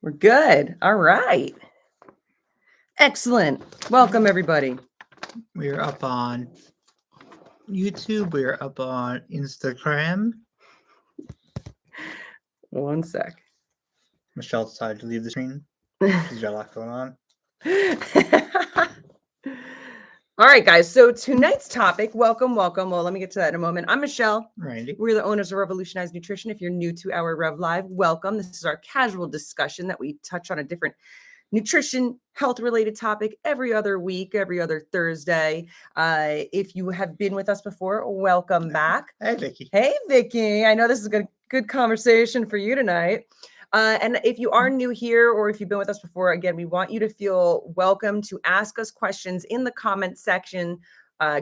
We're good. All right. Excellent. Welcome, everybody. We're up on YouTube. We're up on Instagram. One sec. Michelle decided to leave the screen. She's got a lot going on. All right, guys. So tonight's topic, welcome. Well, let me get to that in a moment. I'm Michelle. Randy. We're the owners of Revolutionize Nutrition. If you're new to our Rev Live, welcome. This is our casual discussion that we touch on a different nutrition, health-related topic every other week, every other Thursday. If you have been with us before, welcome back. Hey, Vicky. Hey, Vicky. I know this is a good conversation for you tonight. And if you are new here or if you've been with us before, again, we want you to feel welcome to ask us questions in the comment section.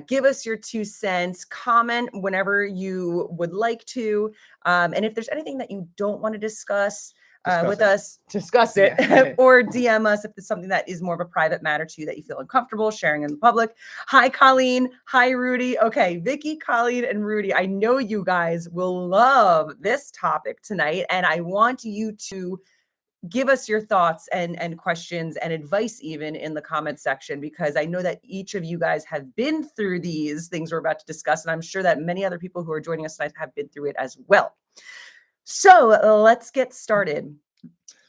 Give us your 2 cents, comment whenever you would like to. And if there's anything that you don't want to discuss with us, discuss it, Yeah. or DM us if it's something that is more of a private matter to you that you feel uncomfortable sharing in the public. Hi, Colleen. Hi, Rudy. Okay, Vicky, Colleen, and Rudy. I know you guys will love this topic tonight, and I want you to give us your thoughts and questions and advice even in the comment section, because I know that each of you guys have been through these things we're about to discuss, and I'm sure that many other people who are joining us tonight have been through it as well. So let's get started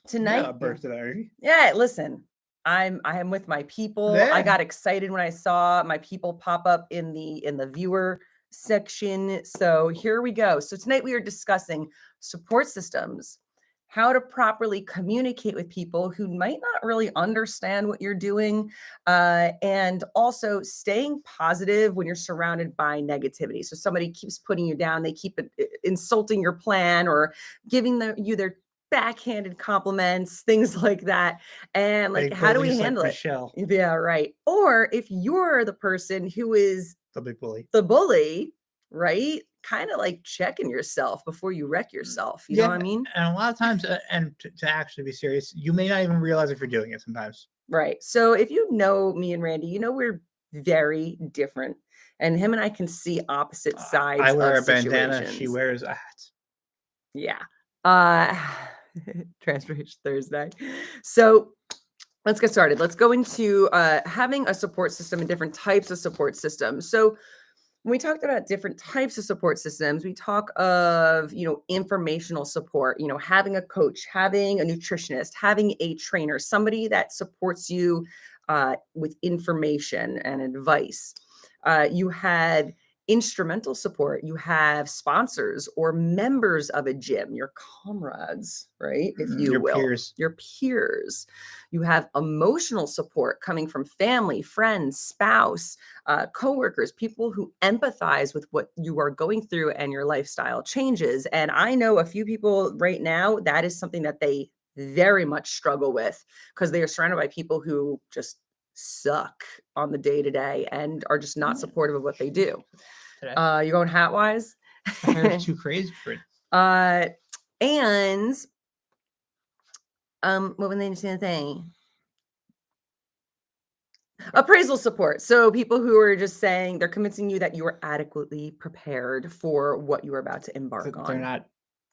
tonight. Yeah, burst of energy. Yeah, listen, I am with my people. Yeah. I got excited when I saw my people pop up in the viewer section. So here we go. So tonight we are discussing support systems, how to properly communicate with people who might not really understand what you're doing, and also staying positive when you're surrounded by negativity. So somebody keeps putting you down, they keep insulting your plan or giving you their backhanded compliments, things like that. And like, how do we handle it? Michelle, Yeah, right. Or if you're the person who is the big bully, right? Kind of like checking yourself before you wreck yourself. You know what I mean? And a lot of times, and to actually be serious, you may not even realize if you're doing it sometimes. Right. So if you know me and Randy, you know we're very different. And him and I can see opposite sides. I wear of a bandana. situations. She wears a hat. Yeah. Transformation Thursday. So let's get started. Let's go into having a support system and different types of support systems. So when we talked about different types of support systems, we talk of, informational support, having a coach, having a nutritionist, having a trainer, somebody that supports you with information and advice. You had instrumental support. You have sponsors or members of a gym, your comrades, right? If you Your will, peers. your peers. You have emotional support coming from family, friends, spouse, coworkers, people who empathize with what you are going through and your lifestyle changes. And I know a few people right now, that is something that they very much struggle with because they are surrounded by people who just suck on the day to day and are just not supportive of what they do. You're going hat wise? It's too crazy for it. And what would they say the thing? Appraisal support. So people who are just saying, they're convincing you that you are adequately prepared for what you are about to embark on. They're not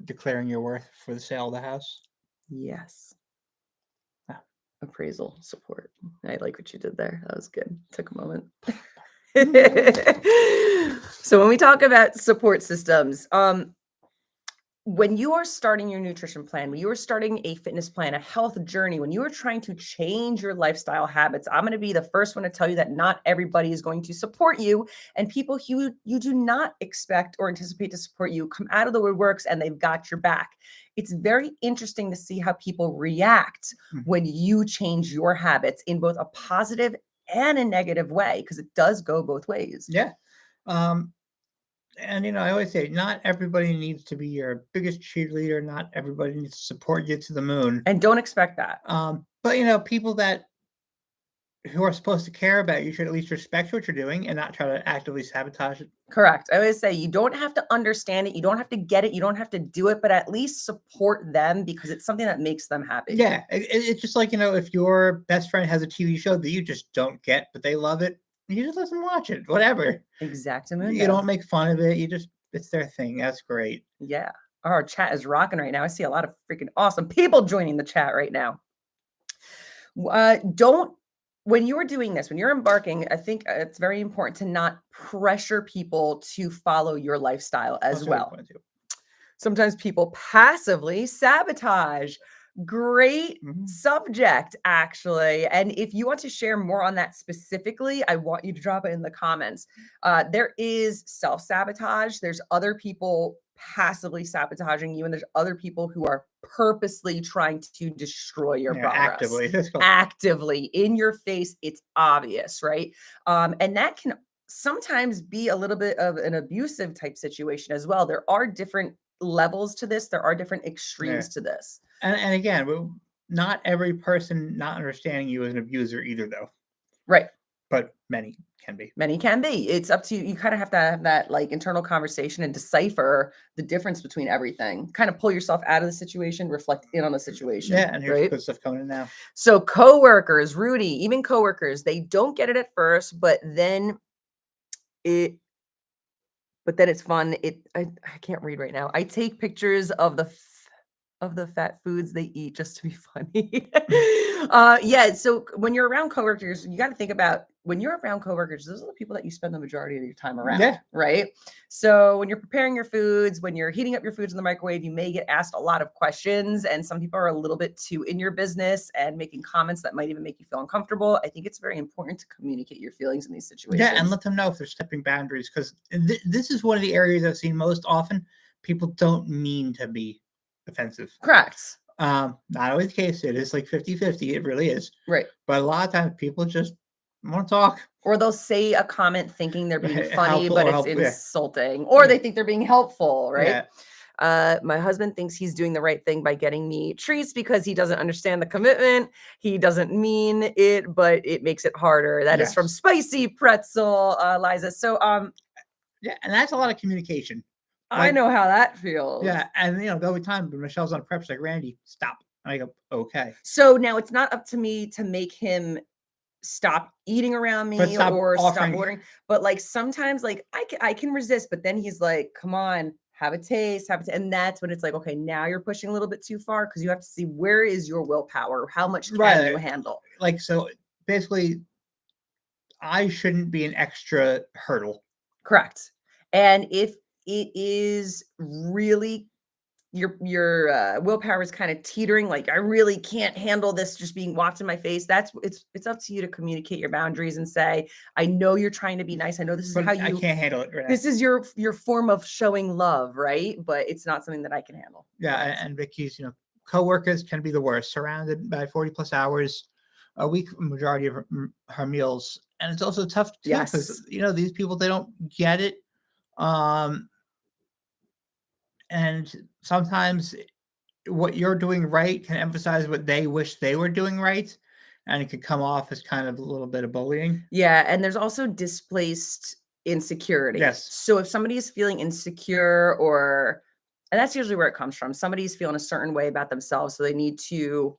declaring your worth for the sale of the house. Yes. Appraisal support. I like what you did there. That was good. Took a moment. So when we talk about support systems, when you are starting your nutrition plan, when you are starting a fitness plan, a health journey, when you are trying to change your lifestyle habits, I'm going to be the first one to tell you that not everybody is going to support you. And people who you do not expect or anticipate to support you come out of the woodworks and they've got your back. It's very interesting to see how people react when you change your habits in both a positive and a negative way, because it does go both ways. Yeah. And, I always say, not everybody needs to be your biggest cheerleader. Not everybody needs to support you to the moon. And don't expect that. But, people who are supposed to care about you should at least respect what you're doing and not try to actively sabotage it. Correct. I always say you don't have to understand it. You don't have to get it. You don't have to do it, but at least support them because it's something that makes them happy. Yeah. It's just like, if your best friend has a TV show that you just don't get, but they love it, you just let them watch it, whatever. Exactly. You don't make fun of it. It's their thing. That's great. Yeah. Our chat is rocking right now. I see a lot of freaking awesome people joining the chat right now. Don't when you're doing this, when you're embarking, I think it's very important to not pressure people to follow your lifestyle as That's a good well. point too. Sometimes people passively sabotage. Great Mhm. subject, actually. And if you want to share more on that specifically, I want you to drop it in the comments. There is self sabotage, there's other people passively sabotaging you, and there's other people who are purposely trying to destroy your Yeah, progress. actively. Let's go. Actively in your face, it's obvious, right? And that can sometimes be a little bit of an abusive type situation as well. There are different levels to this, there are different Yeah. extremes to this. And again, not every person not understanding you is an abuser either, though. Right. But many can be. Many can be. It's up to you. You kind of have to have that like internal conversation and decipher the difference between everything. Kind of pull yourself out of the situation, reflect in on the situation. Yeah, and here's right. good stuff coming in now. So coworkers, Rudy, even coworkers, they don't get it at first, but then it it's fun. I can't read right now. I take pictures of the fat foods they eat just to be funny. Yeah. So when you're around coworkers, you got to think about when you're around coworkers, those are the people that you spend the majority of your time around. Yeah. Right. So when you're preparing your foods, when you're heating up your foods in the microwave, you may get asked a lot of questions, and some people are a little bit too in your business and making comments that might even make you feel uncomfortable. I think it's very important to communicate your feelings in these situations. Yeah, and let them know if they're stepping boundaries, because this is one of the areas I've seen most often. People don't mean to be offensive. Correct. Not always the case. It is like 50-50. It really is. Right. But a lot of times people just want to talk. Or they'll say a comment thinking they're being funny, Helpful but or it's helpful, yeah. insulting. Or Yeah. they think they're being helpful, right? Yeah. My husband thinks he's doing the right thing by getting me treats because he doesn't understand the commitment. He doesn't mean it, but it makes it harder. That is from Yes. Spicy Pretzel, Liza. So Yeah, and that's a lot of communication. I know how that feels. Yeah, and the other time when Michelle's on prep, she's like, "Randy, stop." And I go, "Okay." So now it's not up to me to make him stop eating around me stop or stop offering- ordering. But like sometimes like I can resist, but then he's like, come on, have a taste, and that's when it's like, okay, now you're pushing a little bit too far, because you have to see where is your willpower, how much can you handle. Like, so basically, I shouldn't be an extra hurdle. Correct. And if it is really your willpower is kind of teetering, like I really can't handle this just being walked in my face, it's up to you to communicate your boundaries and say, I know you're trying to be nice, I know this is But how I you can't handle it right now. this is your form of showing love, right? But it's not something that I can handle. Yeah, and Vicky's, coworkers can be the worst, surrounded by 40+ hours a week, majority of her meals. And it's also tough too, because these people, they don't get it. And sometimes what you're doing right can emphasize what they wish they were doing right, and it could come off as kind of a little bit of bullying. Yeah, and there's also displaced insecurity. Yes. So if somebody is feeling insecure, and that's usually where it comes from. Somebody's feeling a certain way about themselves, so they need to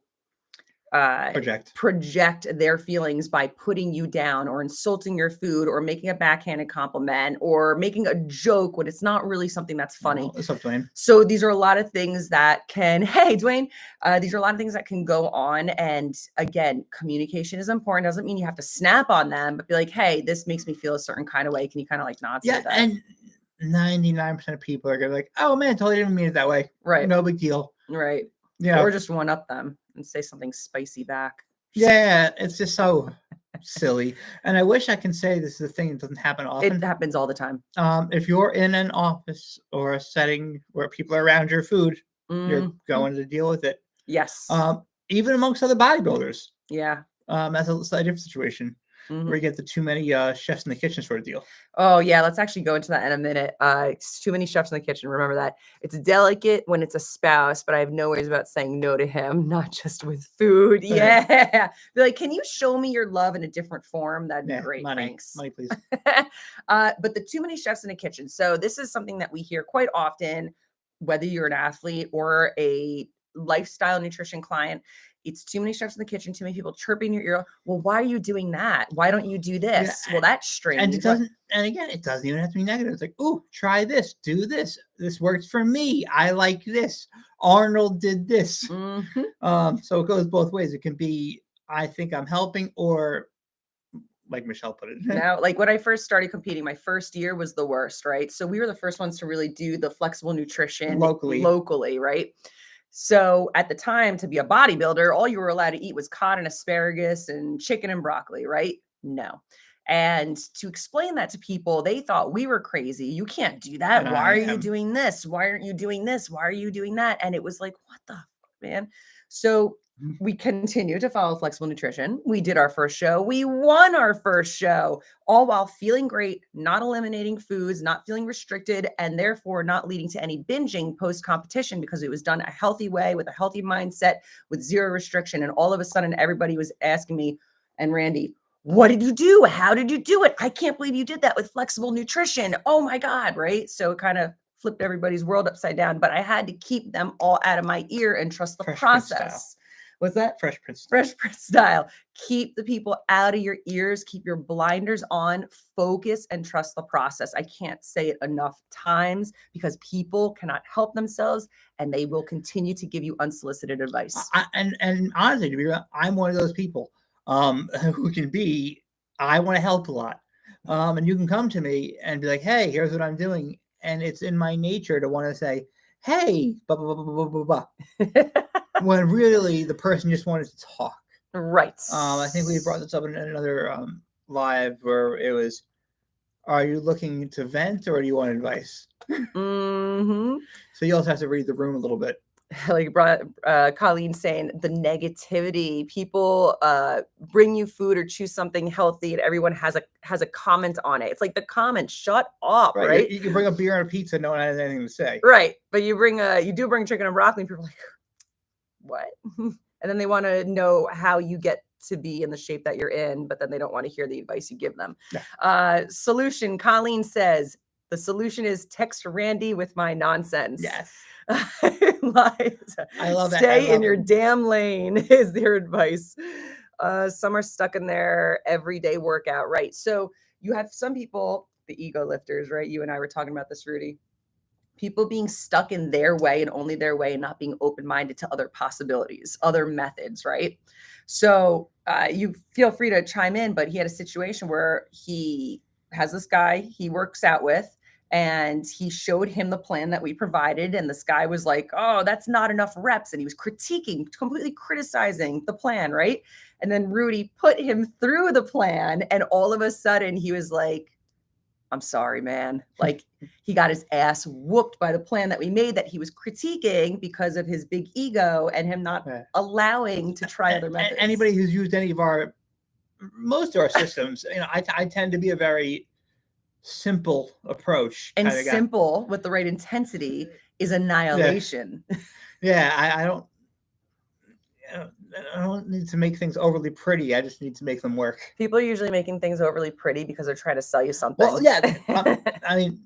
project their feelings by putting you down or insulting your food or making a backhanded compliment or making a joke when it's not really something that's funny. What's up, Dwayne? So these are a lot of things that can, hey, Dwayne, these are a lot of things that can go on. And again, communication is important. Doesn't mean you have to snap on them, but be like, hey, this makes me feel a certain kind of way. Can you kind of like not say that? And 99% of people are gonna be like, oh man, totally didn't mean it that way. Right. No big deal. Right. Yeah. Or just one up them and say something spicy back. Yeah, it's just so silly. And I wish I can say this is a thing that doesn't happen often. It happens all the time. If you're in an office or a setting where people are around your food, you're going to deal with it. Yes. Even amongst other bodybuilders. Yeah. That's a slightly different situation. Where you get the too many chefs in the kitchen sort of deal. Oh, yeah. Let's actually go into that in a minute. It's too many chefs in the kitchen. Remember that. It's delicate when it's a spouse, but I have no worries about saying no to him, not just with food. Yeah. Be like, can you show me your love in a different form? That'd be great. Thanks. Money, please. But the too many chefs in the kitchen. So this is something that we hear quite often, whether you're an athlete or a lifestyle nutrition client. It's too many chefs in the kitchen, too many people chirping in your ear. Well, why are you doing that? Why don't you do Yeah, this? Well, that's and strange. it doesn't. And again, it doesn't even have to be negative. It's like, oh, try this, do this. This works for me. I like this. Arnold did this. So it goes both ways. It can be, I think I'm helping, or like Michelle put it. Now, like when I first started competing, my first year was the worst, right? So we were the first ones to really do the flexible nutrition locally, right? So at the time, to be a bodybuilder, all you were allowed to eat was cod and asparagus and chicken and broccoli, right? No. And to explain that to people, they thought we were crazy. You can't do that. And Why I are you am. doing this? Why aren't you doing this? Why are you doing that? And it was like, what the fuck, man? So we continue to follow flexible nutrition. We did our first show. We won our first show, all while feeling great, not eliminating foods, not feeling restricted, and therefore not leading to any binging post-competition, because it was done a healthy way with a healthy mindset with zero restriction. And all of a sudden, everybody was asking me, and Randy, what did you do? How did you do it? I can't believe you did that with flexible nutrition. Oh my God, right? So it kind of flipped everybody's world upside down, but I had to keep them all out of my ear and trust the process. What's that? Fresh Prince style. Fresh Prince style. Keep the people out of your ears. Keep your blinders on. Focus and trust the process. I can't say it enough times, because people cannot help themselves, and they will continue to give you unsolicited advice. And honestly, to be real, I'm one of those people who can be, I want to help a lot. And you can come to me and be like, hey, here's what I'm doing. And it's in my nature to want to say, hey, blah, blah, blah, blah, blah, blah, blah. When really the person just wanted to talk. Right. I think we brought this up in another live where it was, are you looking to vent or do you want advice? So you also have to read the room a little bit. Like Colleen saying, the negativity, people bring you food or choose something healthy and everyone has a comment on it. It's like the comment, shut up, right? You bring a beer and a pizza, no one has anything to say. Right. But you do bring chicken and broccoli, and people are like, what? And then they want to know how you get to be in the shape that you're in, but then they don't want to hear the advice you give them. Yeah. Solution, Colleen says, the solution is text Randy with my nonsense. Yes. I love that. Stay in your damn lane is their advice. Some are stuck in their everyday workout, right? So you have some people, the ego lifters, right? You and I were talking about this, Rudy. People being stuck in their way and only their way, and not being open-minded to other possibilities, other methods, right? So you feel free to chime in, but he had a situation where he has this guy he works out with, and he showed him the plan that we provided. And this guy was like, oh, that's not enough reps. And he was completely criticizing the plan, right? And then Rudy put him through the plan. And all of a sudden he was like, I'm sorry, man. Like, he got his ass whooped by the plan that we made that he was critiquing because of his big ego and him not allowing to try other methods. Anybody who's used most of our systems, I tend to be a very simple approach. And simple with the right intensity is annihilation. Yeah, I don't need to make things overly pretty. I just need to make them work. People are usually making things overly pretty because they're trying to sell you something. Well, yeah. I mean,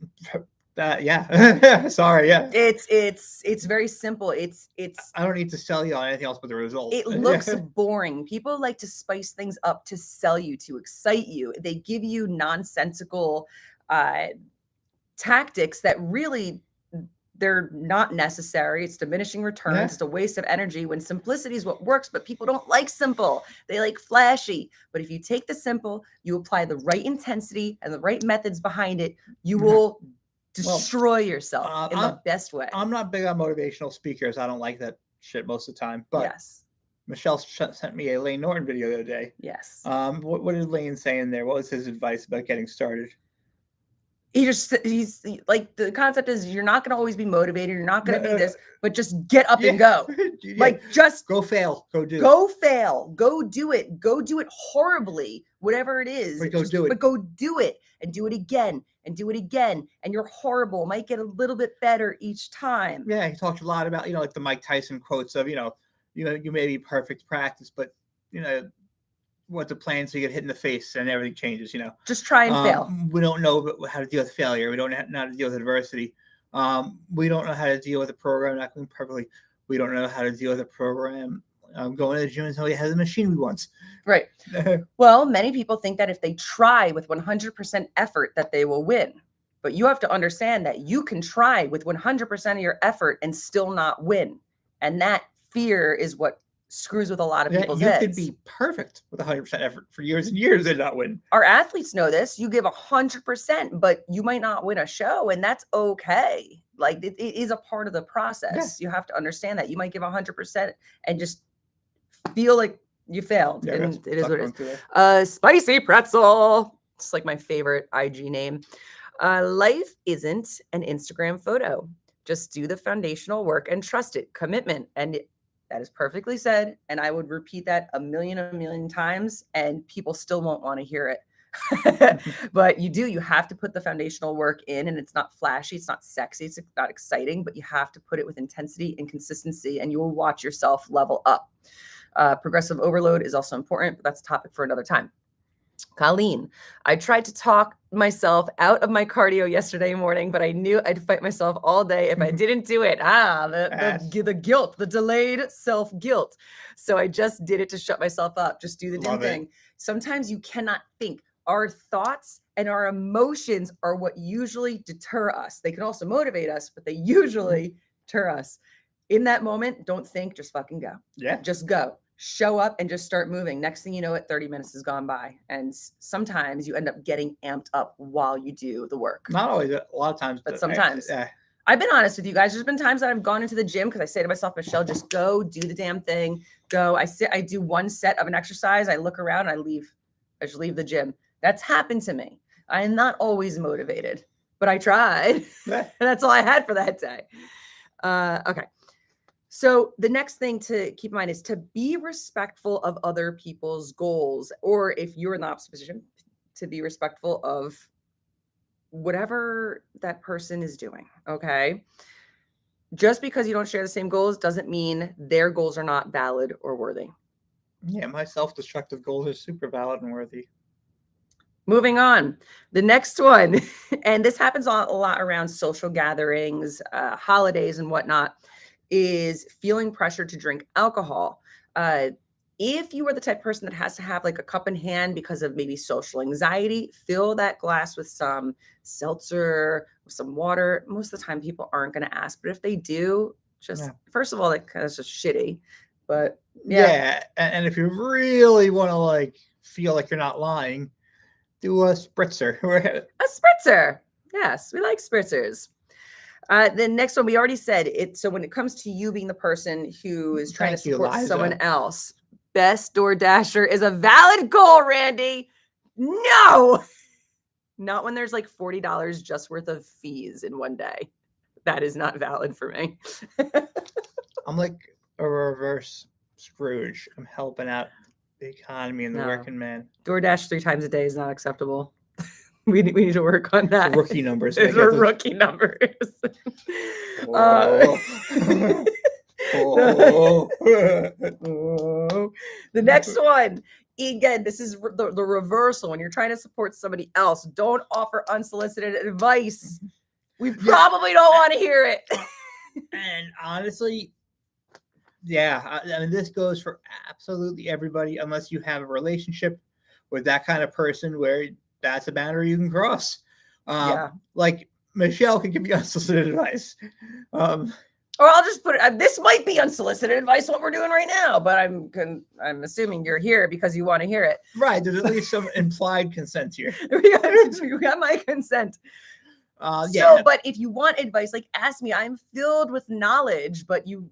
yeah. Sorry, yeah. It's very simple. It's. I don't need to sell you on anything else but the result. It looks boring. People like to spice things up to sell you, to excite you. They give you nonsensical tactics that really, they're not necessary. It's diminishing returns. Yeah. It's a waste of energy when simplicity is what works, but people don't like simple. They like flashy. But if you take the simple, you apply the right intensity and the right methods behind it, you will destroy yourself in the best way. I'm not big on motivational speakers. I don't like that shit most of the time. But yes. Michelle sent me a Lane Norton video the other day. Yes. What did Lane say in there? What was his advice about getting started? He's like, the concept is you're not going to always be motivated. You're not going to be this, but just get up and go. Like, just go fail, go do. Go fail, go do it. Go do it horribly, whatever it is. But go do it. But go do it and do it again and do it again. And you're horrible. Might get a little bit better each time. Yeah, he talked a lot about, like the Mike Tyson quotes of, you may be perfect practice, but what the plan so you get hit in the face and everything changes, Just try and fail. We don't know how to deal with failure. We don't know how to deal with adversity. We don't know how to deal with a program not going perfectly. We don't know how to deal with a program going to the gym and somebody has a machine we want. Right. Well, many people think that if they try with 100% effort that they will win. But you have to understand that you can try with 100% of your effort and still not win. And that fear is what screws with a lot of people's heads. You could be perfect with 100% effort for years and years and not win. Our athletes know this. You give 100%, but you might not win a show, and that's okay. Like it is a part of the process. You have to understand that you might give 100% and just feel like you failed. Yeah, and it is what it is. is. Spicy pretzel. It's like my favorite IG name. Life isn't an Instagram photo. Just do the foundational work and trust it. Commitment. And that is perfectly said. And I would repeat that a million times, and people still won't want to hear it. But you have to put the foundational work in, and it's not flashy. It's not sexy. It's not exciting, but you have to put it with intensity and consistency, and you will watch yourself level up. Progressive overload is also important, but that's a topic for another time. Colleen, I tried to talk myself out of my cardio yesterday morning, but I knew I'd fight myself all day if I didn't do it. The guilt, the delayed self-guilt. So I just did it to shut myself up. Just do the damn thing. Sometimes you cannot think. Our thoughts and our emotions are what usually deter us. They can also motivate us, but they usually deter us. In that moment, don't think, just fucking go. Yeah. Just go. Show up and just start moving. Next thing you know, 30 minutes has gone by. And sometimes you end up getting amped up while you do the work. Not always, a lot of times. But sometimes. I've been honest with you guys. There's been times that I've gone into the gym because I say to myself, Michelle, just go do the damn thing. Go. I do one set of an exercise. I look around and I leave. I just leave the gym. That's happened to me. I am not always motivated, but I tried. And that's all I had for that day. Okay. So the next thing to keep in mind is to be respectful of other people's goals, or if you're in the opposite position, to be respectful of whatever that person is doing. Okay. Just because you don't share the same goals doesn't mean their goals are not valid or worthy. Yeah, my self-destructive goals are super valid and worthy. Moving on. The next one, and this happens a lot around social gatherings, holidays and whatnot, is feeling pressure to drink alcohol. If you are the type of person that has to have like a cup in hand because of maybe social anxiety, fill that glass with some seltzer, with some water. Most of the time people aren't going to ask, but if they do, first of all, that's just shitty. But yeah. And if you really want to like feel like you're not lying, do a spritzer. A spritzer. Yes, we like spritzers. The next one, we already said it. So when it comes to you being the person who is trying to support someone else, best DoorDasher is a valid goal, Randy. No, not when there's like $40 just worth of fees in one day. That is not valid for me. I'm like a reverse Scrooge. I'm helping out the economy and the working man. DoorDash 3 times a day is not acceptable. We need to work on that. Rookie numbers. Those are rookie numbers. The next one. Again, this is the reversal. When you're trying to support somebody else, don't offer unsolicited advice. We probably don't want to hear it. And honestly, I mean, this goes for absolutely everybody, unless you have a relationship with that kind of person where that's a boundary you can cross. Like Michelle can give you unsolicited advice. Or I'll just put it. This might be unsolicited advice, what we're doing right now, but I'm assuming you're here because you want to hear it. Right. There's at least some implied consent here. You got my consent. But if you want advice, like ask me. I'm filled with knowledge, but you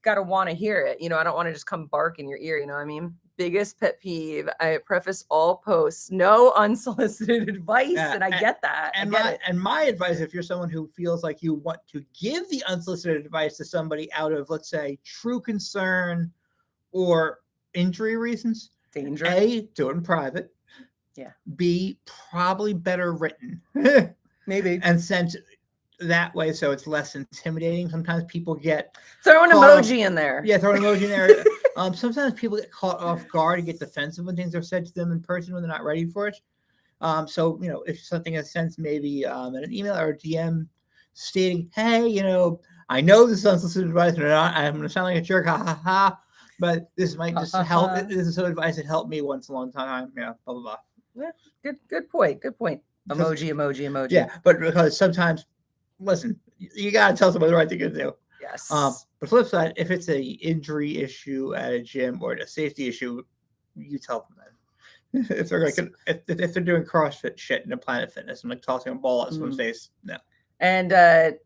gotta want to hear it. I don't want to just come bark in your ear. You know what I mean? Biggest pet peeve. I preface all posts, no unsolicited advice, and I get that. And my advice, if you're someone who feels like you want to give the unsolicited advice to somebody out of, let's say, true concern or injury reasons, danger. A, do it in private. Yeah. B, probably better written. Maybe. And sent that way so it's less intimidating. Sometimes people throw an emoji in there. Yeah, throw an emoji in there. Sometimes people get caught off guard and get defensive when things are said to them in person when they're not ready for it. So, if something is sent maybe in an email or a DM stating, hey, I know this is unsolicited advice, I'm going to sound like a jerk, ha ha ha. but this might just help. This is some advice that helped me once in a long time. Blah blah blah. Yeah, good point. Good point. Emoji. Yeah, but because sometimes, listen, you gotta tell someone the right thing to do. Yes. But flip side, if it's a injury issue at a gym or a safety issue, you tell them that. If they're like if they're doing CrossFit shit in a Planet Fitness and like tossing a ball at someone's face, no. And and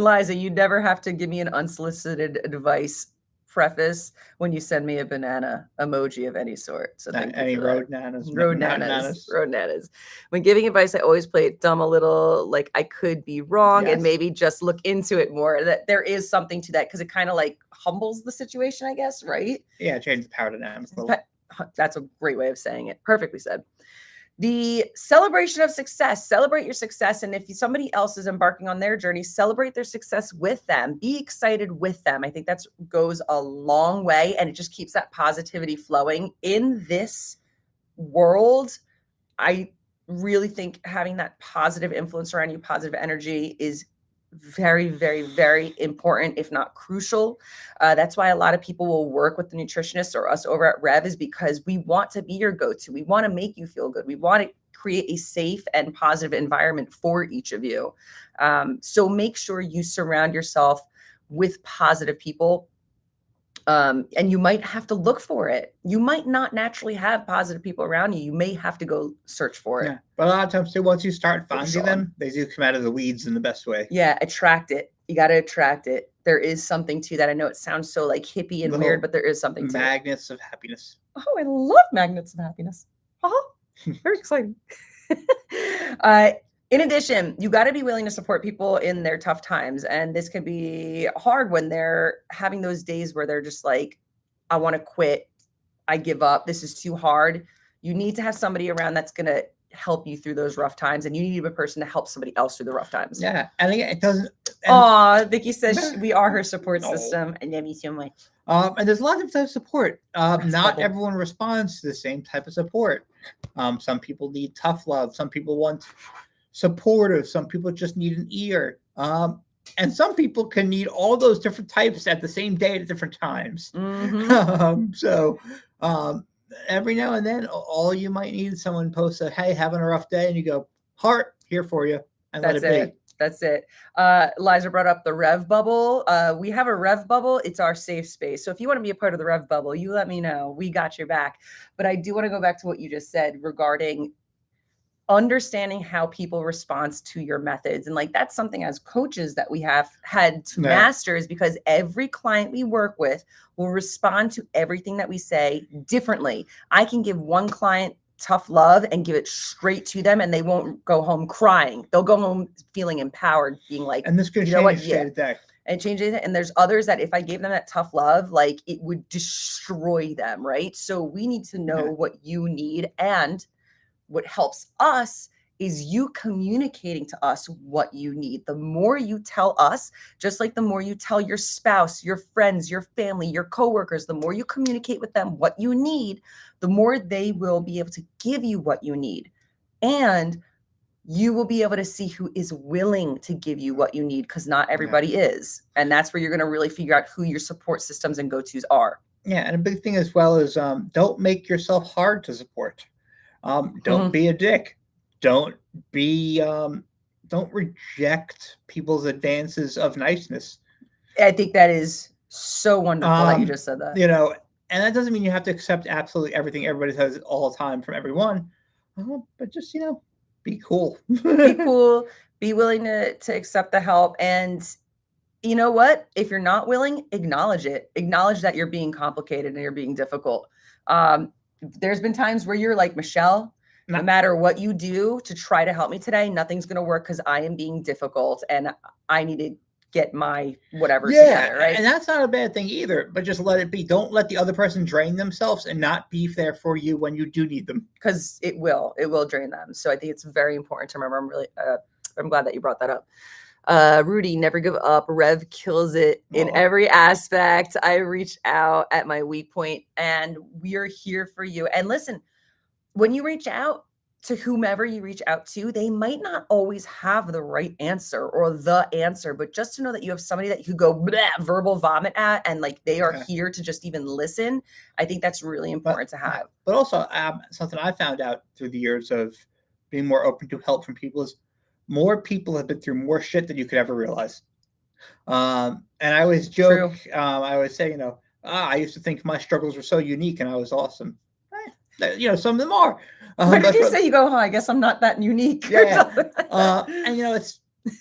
Liza, you never have to give me an unsolicited advice preface when you send me a banana emoji of any sort. So thank any you for road that. nanas. Road nanas. When giving advice, I always play it dumb a little, like I could be wrong, and maybe just look into it more. That there is something to that because it kind of like humbles the situation, I guess, right? Yeah, change the paradigms a little. That's a great way of saying it. Perfectly said. The celebration of success, celebrate your success. And if somebody else is embarking on their journey, celebrate their success with them. Be excited with them. I think that goes a long way, and it just keeps that positivity flowing in this world. I really think having that positive influence around you, positive energy, is very, very, very important, if not crucial. That's why a lot of people will work with the nutritionist or us over at REV, is because we want to be your go-to. We want to make you feel good. We want to create a safe and positive environment for each of you. So make sure you surround yourself with positive people. And you might have to look for it. You might not naturally have positive people around you. You may have to go search for it. Yeah, but a lot of times too, once you start finding them, they do come out of the weeds in the best way. Yeah, attract it. You got to attract it. There is something to that. I know it sounds so like hippie and weird, but there is something to it. Magnets of happiness. Oh, I love magnets of happiness. Very exciting. In addition, you got to be willing to support people in their tough times. And this can be hard when they're having those days where they're just like, I want to quit. I give up. This is too hard. You need to have somebody around that's going to help you through those rough times. And you need a person to help somebody else through the rough times. Yeah. And again, it doesn't. Vicky says we are her support system. I love you so much. And there's a lot of types of support. Not everyone responds to the same type of support. Some people need tough love. Some people want supportive. Some people just need an ear. And some people can need all those different types at the same day at different times. So every now and then, all you might need is someone posts a, hey, having a rough day, and you go, heart, here for you. And let it be. That's it. Liza brought up the REV bubble. We have a REV bubble. It's our safe space. So if you want to be a part of the REV bubble, you let me know. We got your back. But I do want to go back to what you just said regarding understanding how people respond to your methods. And like, that's something as coaches that we have had to master, is because every client we work with will respond to everything that we say differently. I can give one client tough love and give it straight to them, and they won't go home crying. They'll go home feeling empowered, being like, and this could change and change it. And there's others that if I gave them that tough love, like it would destroy them. Right. So we need to know what you need, and what helps us is you communicating to us what you need. The more you tell us, just like the more you tell your spouse, your friends, your family, your coworkers, the more you communicate with them what you need, the more they will be able to give you what you need. And you will be able to see who is willing to give you what you need, because not everybody is. And that's where you're going to really figure out who your support systems and go-tos are. Yeah. And a big thing as well is don't make yourself hard to support. Don't be a dick. Don't reject people's advances of niceness. I think that is so wonderful that you just said that. And that doesn't mean you have to accept absolutely everything everybody says all the time from everyone. But just, be cool. Be cool. Be willing to accept the help. And you know what? If you're not willing, acknowledge it. Acknowledge that you're being complicated and you're being difficult. There's been times where you're like, Michelle, no matter what you do to try to help me today, nothing's going to work because I am being difficult and I need to get my whatever together, right? And that's not a bad thing either, but just let it be. Don't let the other person drain themselves and not be there for you when you do need them. Because it will drain them. So I think it's very important to remember. I'm glad that you brought that up. Rudy, never give up. Rev kills it in every aspect. I reach out at my weak point, and we are here for you. And listen, when you reach out, to whomever you reach out to, they might not always have the right answer or the answer, but just to know that you have somebody that you could go bleh, verbal vomit at, and like they are Yeah. here to just even listen. I think that's really important to have. But also, something I found out through the years of being more open to help from people is more people have been through more shit than you could ever realize. And I always joke, True. I always say, I used to think my struggles were so unique and I was awesome. Some of them are. What did But you say? You go, huh? I guess I'm not that unique. Yeah. And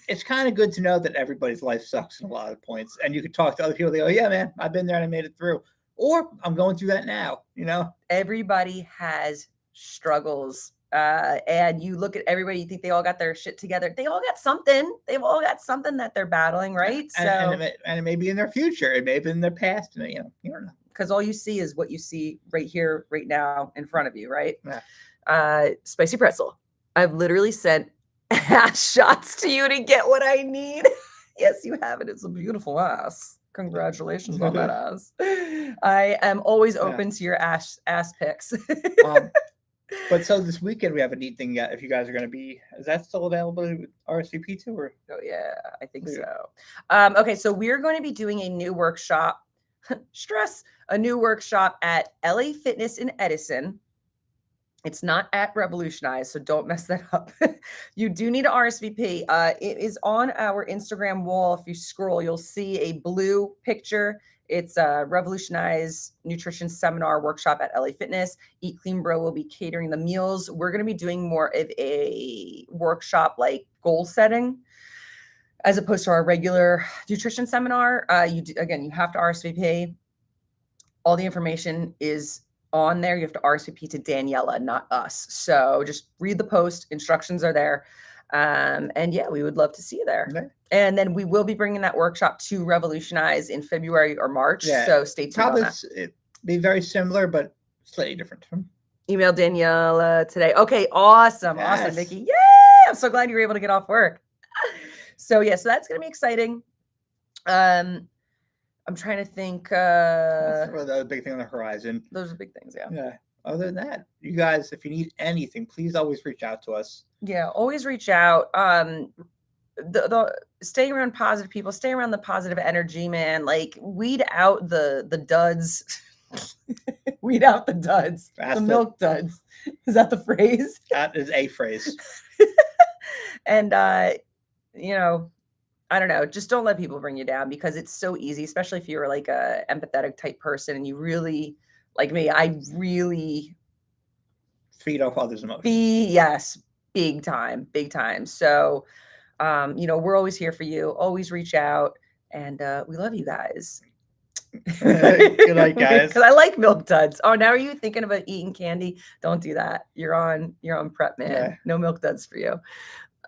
it's kind of good to know that everybody's life sucks in a lot of points, and you can talk to other people. They go, "Yeah, man, I've been there and I made it through," or "I'm going through that now." Everybody has struggles. And you look at everybody, you think they all got their shit together. They all got something. They've all got something that they're battling, right? And it may be in their future. It may have been in their past. And you don't know. Because all you see is what you see right here, right now, in front of you, right? Yeah. Spicy pretzel. I've literally sent ass shots to you to get what I need. Yes, you have it. It's a beautiful ass. Congratulations on that ass. I am always open to your ass pics. But so this weekend we have a neat thing. If you guys are going to be, is that still available with RSVP to? Or? Oh yeah, I think so. Okay, so we're going to be doing a new workshop. A new workshop at LA Fitness in Edison. It's not at Revolutionize, so don't mess that up. You do need to RSVP. It is on our Instagram wall. If you scroll, you'll see a blue picture. It's a Revolutionize Nutrition Seminar Workshop at LA Fitness. Eat Clean Bro will be catering the meals. We're going to be doing more of a workshop like goal setting as opposed to our regular nutrition seminar. You have to RSVP. All the information is on there. You have to RSVP to Daniela, not us. So just read the post. Instructions are there. And yeah, we would love to see you there. Okay. And then we will be bringing that workshop to Revolutionize in February or March. Yeah. So stay tuned. Probably it'd be very similar, but slightly different. Email Daniela today. Okay, awesome. Yes. Awesome, Vicky. Yay! I'm so glad you were able to get off work. So yeah, so that's going to be exciting. I'm trying to think. That's a big thing on the horizon. Those are big things, yeah. Yeah. Other than that, you guys, if you need anything, please always reach out to us. Yeah, always reach out. Stay around positive people, stay around the positive energy, man. Like weed out the duds. Weed out the duds. That's the milk duds. Is that the phrase? That is a phrase. And I don't know, just don't let people bring you down because it's so easy, especially if you're like a empathetic type person and you really, like me, I really feed off others' emotions. Yes, big time, big time. So, we're always here for you. Always reach out, and we love you guys. Good night, guys. Because I like milk duds. Oh, now are you thinking about eating candy? Don't do that. You're on prep, man. Yeah. No milk duds for you.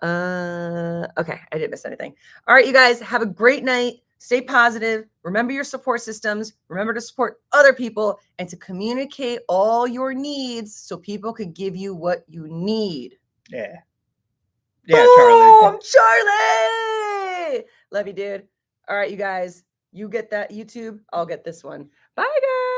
Okay, I didn't miss anything. All right, you guys, have a great night. Stay positive. Remember your support systems. Remember to support other people and to communicate all your needs so people could give you what you need. Yeah. Yeah, Charlie. Charlie! Love you, dude. All right, you guys. You get that YouTube. I'll get this one. Bye, guys.